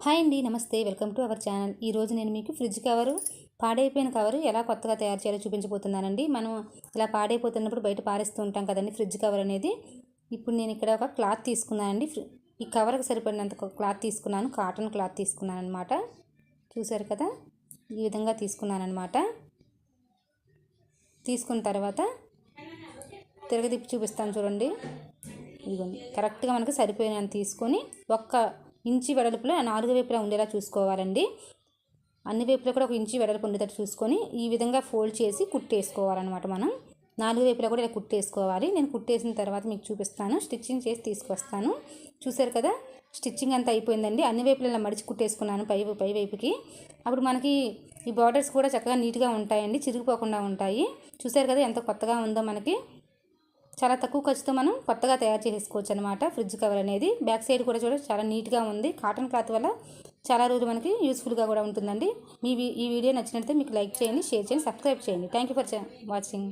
Hi అండి, నమస్తే. Welcome to our channel. ఈరోజు నేను మీకు ఫ్రిడ్జ్ కవరు, పాడైపోయిన కవరు ఎలా కొత్తగా తయారు చేయాలో చూపించబోతున్నానండి. మనం ఇలా పాడైపోతున్నప్పుడు బయట పారేస్తూ ఉంటాం కదండి ఫ్రిడ్జ్ కవర్ అనేది. ఇప్పుడు నేను ఇక్కడ ఒక క్లాత్ తీసుకున్నానండి. ఈ కవర్కి సరిపడినంత క్లాత్ తీసుకున్నాను, కాటన్ క్లాత్ తీసుకున్నాను అనమాట. చూసారు కదా, ఈ విధంగా తీసుకున్నాను. తీసుకున్న తర్వాత తిరగదిప్పి చూపిస్తాను చూడండి. ఇదిగోండి, కరెక్ట్గా మనకు సరిపోయినంత తీసుకొని ఒక్క ఇంచి వెడల్పులో 4 వైపులా ఉండేలా చూసుకోవాలండి. అన్ని వైపులా కూడా 1 ఇంచి వెడల్పు ఉండేటట్టు చూసుకొని ఈ విధంగా ఫోల్డ్ చేసి కుట్టేసుకోవాలన్నమాట. మనం 4 వైపులా కూడా ఇలా కుట్టేసుకోవాలి. నేను కుట్టేసిన తర్వాత మీకు చూపిస్తాను, స్టిచ్చింగ్ చేసి తీసుకొస్తాను. చూసారు కదా, స్టిచ్చింగ్ అంతా అయిపోయిందండి. అన్ని వైపులా ఇలా మడిచి కుట్టేసుకున్నాను పై వైపుకి. అప్పుడు మనకి ఈ బార్డర్స్ కూడా చక్కగా నీట్గా ఉంటాయండి, చిరిగిపోకుండా ఉంటాయి. చూసారు కదా ఎంత కొత్తగా ఉందో. మనకి చాలా తక్కువ ఖర్చుతో మనం కొత్తగా తయారు చేసుకోవచ్చు అనమాట ఫ్రిడ్జ్ కవర్ అనేది. బ్యాక్ సైడ్ కూడా చాలా నీట్గా ఉంది. కాటన్ క్లాత్ వల్ల చాలా రోజులు మనకి యూస్ఫుల్గా కూడా ఉంటుందండి. ఈ వీడియో నచ్చినట్లయితే మీకు లైక్ చేయండి, షేర్ చేయండి, సబ్స్క్రైబ్ చేయండి. Thank you for watching.